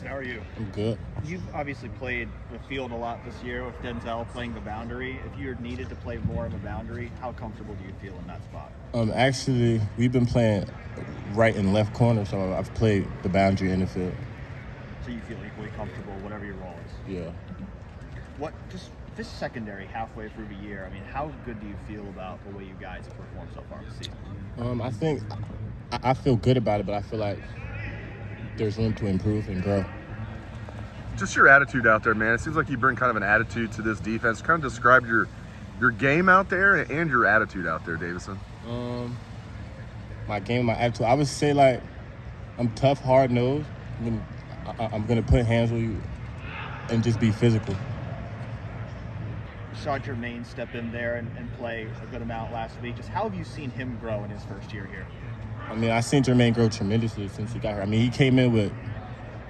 Davison, how are you? I'm good. You've obviously played the field a lot this year with Denzel playing the boundary. If you needed to play more of a boundary, how comfortable do you feel in that spot? Actually, we've been playing right and left corner, so I've played the boundary in the field. So you feel equally comfortable, whatever your role is? Yeah. What, just this secondary halfway through the year, I mean, how good do you feel about the way you guys have performed so far this season? I think I feel good about it, but I feel like there's room to improve and grow. Just your attitude out there, man. It seems like you bring kind of an attitude to this defense. Kind of describe your game out there and your attitude out there, Davison. My game, my attitude. I would say like I'm tough, hard nosed. I'm gonna put hands on you and just be physical. Saw Jermaine step in there and play a good amount last week. Just how have you seen him grow in his first year here? I mean, I've seen Jermaine grow tremendously since he got here. I mean, he came in with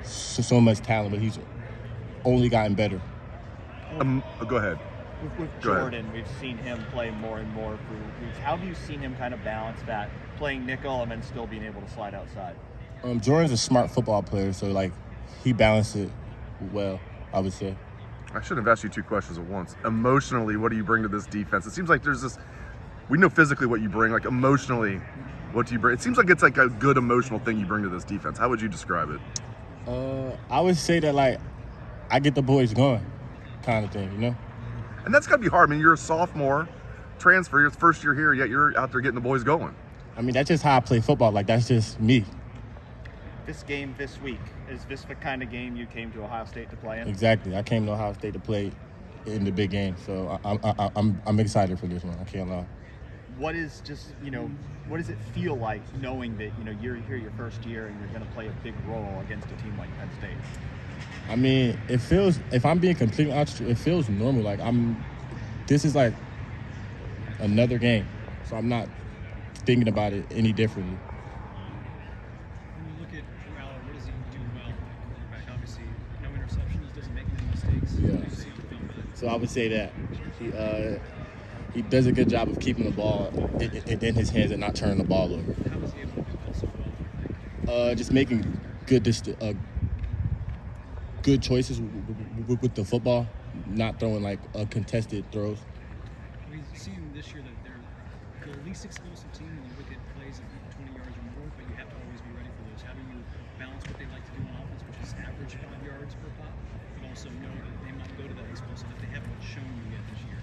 so much talent, but he's only gotten better. Go ahead. With Jordan, we've seen him play more and more for weeks. How have you seen him kind of balance that, playing nickel and then still being able to slide outside? Jordan's a smart football player, so like he balanced it well, I would say. I should have asked you two questions at once. Emotionally, what do you bring to this defense? It seems like there's this. We know physically what you bring. Like emotionally, what do you bring? It seems like it's like a good emotional thing you bring to this defense. How would you describe it? I would say that like I get the boys going, kind of thing, you know. And that's got to be hard. I mean, you're a sophomore transfer, your first year here, yet you're out there getting the boys going. I mean, that's just how I play football. Like, that's just me. This game this week, is this the kind of game you came to Ohio State to play in? Exactly. I came to Ohio State to play in the big game, so I'm excited for this one. I can't lie. What is just, what does it feel like knowing that, you're here your first year and you're going to play a big role against a team like Penn State? I mean, it feels, if I'm being completely honest, it feels normal. Like this is like another game, so I'm not thinking about it any differently. When you look at Corral, what does he do well at cornerback? Obviously, no interceptions, doesn't make any mistakes. Yeah. So I would say that he does a good job of keeping the ball in his hands and not turning the ball over. How was he able to do that so well, do you think? Just making good choices with the football, not throwing like contested throws. We've seen this year that they're the least explosive team when you look at plays of 20 yards or more, but you have to always be ready for those. How do you balance what they like to do on offense, which is average 5 yards per pop, but also know that they might go to that explosive that they haven't shown you yet this year?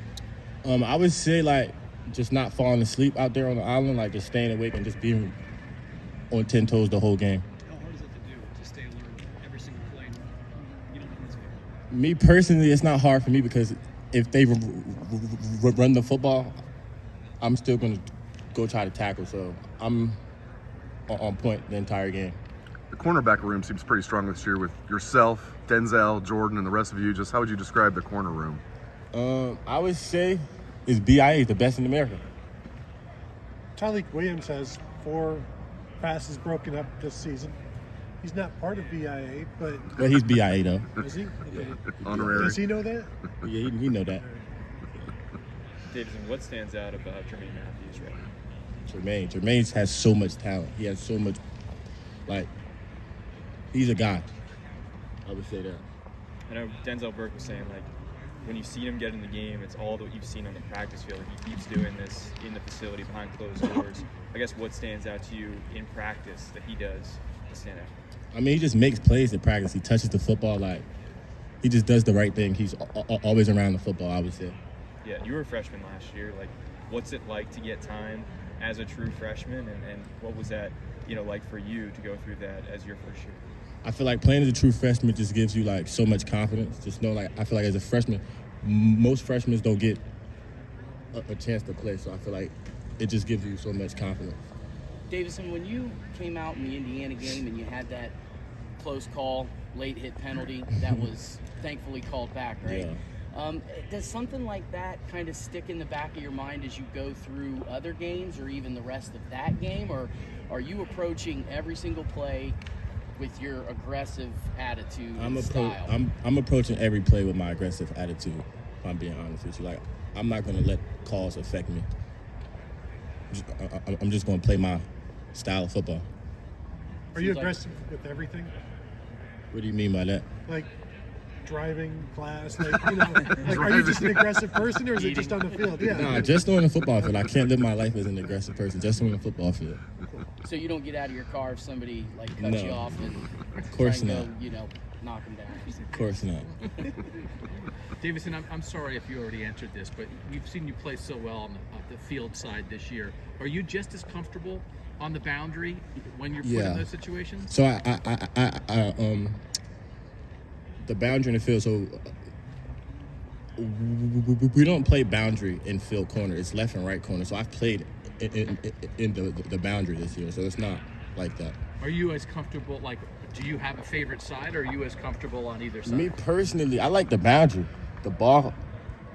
I would say like just not falling asleep out there on the island, like just staying awake and just being on 10 toes the whole game. How hard is that to do, to stay alert every single play? You don't miss it. Me personally, it's not hard for me because if they run the football, I'm still going to go try to tackle. So I'm on point the entire game. The cornerback room seems pretty strong this year with yourself, Denzel, Jordan, and the rest of you. Just how would you describe the corner room? I would say is BIA the best in America. Tyleek Williams has 4 passes broken up this season. He's not part of BIA, but Well, he's BIA though. is he? Okay. Honorary. Does he know that? Yeah, he know that. Davison, what stands out about Jermaine Matthews right now? Jermaine has so much talent. He has so much, like, he's a god. I would say that. I know Denzel Burke was saying, like, when you see him get in the game, it's all that you've seen on the practice field. He keeps doing this in the facility behind closed doors. I guess what stands out to you in practice that he does to stand out? I mean, he just makes plays in practice. He touches the football. Like, he just does the right thing. He's always around the football, I would say. Yeah, you were a freshman last year. Like, what's it like to get time as a true freshman, and what was that, like for you to go through that as your first year? I feel like playing as a true freshman just gives you, like, so much confidence. Just know, like, I feel like as a freshman, most freshmen don't get a chance to play. So I feel like it just gives you so much confidence. Davison, when you came out in the Indiana game and you had that close call, late hit penalty that was thankfully called back, right? Yeah. Does something like that kind of stick in the back of your mind as you go through other games or even the rest of that game? Or are you approaching every single play with your aggressive attitude and style? I'm approaching every play with my aggressive attitude, if I'm being honest with you. Like, I'm not going to let calls affect me. I'm just going to play my style of football. Are you aggressive with everything? What do you mean by that? Like driving class, like are you just an aggressive person or is it just on the field? Yeah. Nah, just on the football field. I can't live my life as an aggressive person. Just on the football field. So you don't get out of your car if somebody like cuts No. you off and Of course try not. and go, knock them down. Of course not. Davison, I'm sorry if you already answered this, but we've seen you play so well on the field side this year. Are you just as comfortable on the boundary when you're put in those situations? So the boundary in the field. So we don't play boundary in field corner. It's left and right corner. So I've played in the boundary this year. So it's not like that. Are you as comfortable, like, do you have a favorite side, or are you as comfortable on either side? Me personally, I like the boundary. The ball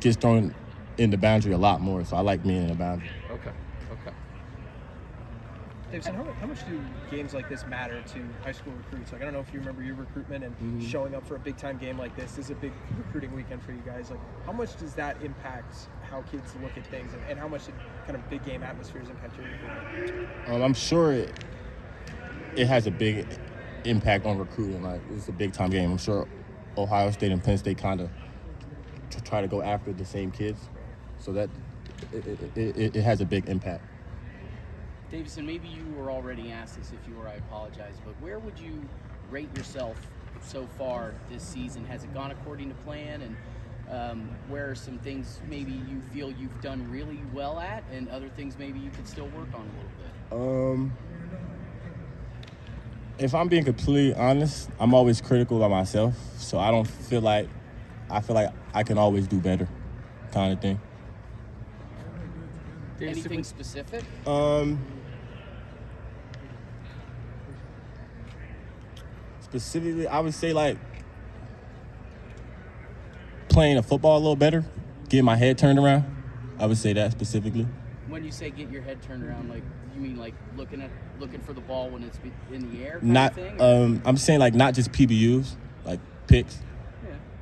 gets thrown in the boundary a lot more, so I like being in the boundary. Okay. Davison, how much do games like this matter to high school recruits? Like, I don't know if you remember your recruitment and showing up for a big-time game like this. This is a big recruiting weekend for you guys. Like, how much does that impact how kids look at things, and how much did kind of big game atmospheres impact your recruitment? I'm sure it has a big impact on recruiting. Like, it's a big-time game. I'm sure Ohio State and Penn State kind of try to go after the same kids, so that it has a big impact. Davison, maybe you were already asked this. If you were, I apologize. But where would you rate yourself so far this season? Has it gone according to plan? And where are some things maybe you feel you've done really well at, and other things maybe you could still work on a little bit? If I'm being completely honest, I'm always critical of myself. So I feel like I can always do better, kind of thing. Anything specific? Specifically, I would say like playing a football a little better, getting my head turned around. I would say that specifically. When you say get your head turned around, like you mean like looking for the ball when it's in the air? Not. I'm saying like not just PBUs, like picks.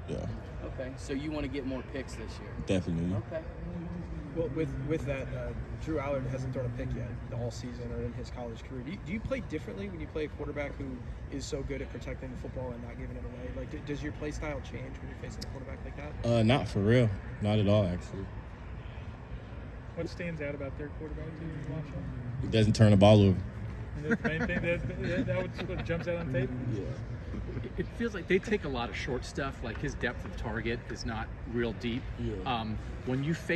Yeah. Okay. So you want to get more picks this year? Definitely. Okay. Well, with that, Drew Allard hasn't thrown a pick yet all season or in his college career. Do you play differently when you play a quarterback who is so good at protecting the football and not giving it away? Like, does your play style change when you're facing a quarterback like that? Not for real. Not at all, actually. What stands out about their quarterback to you, Marshall? It doesn't turn the ball over. And the main thing that's what jumps out on tape? Yeah. It feels like they take a lot of short stuff. Like his depth of target is not real deep. Yeah. When you face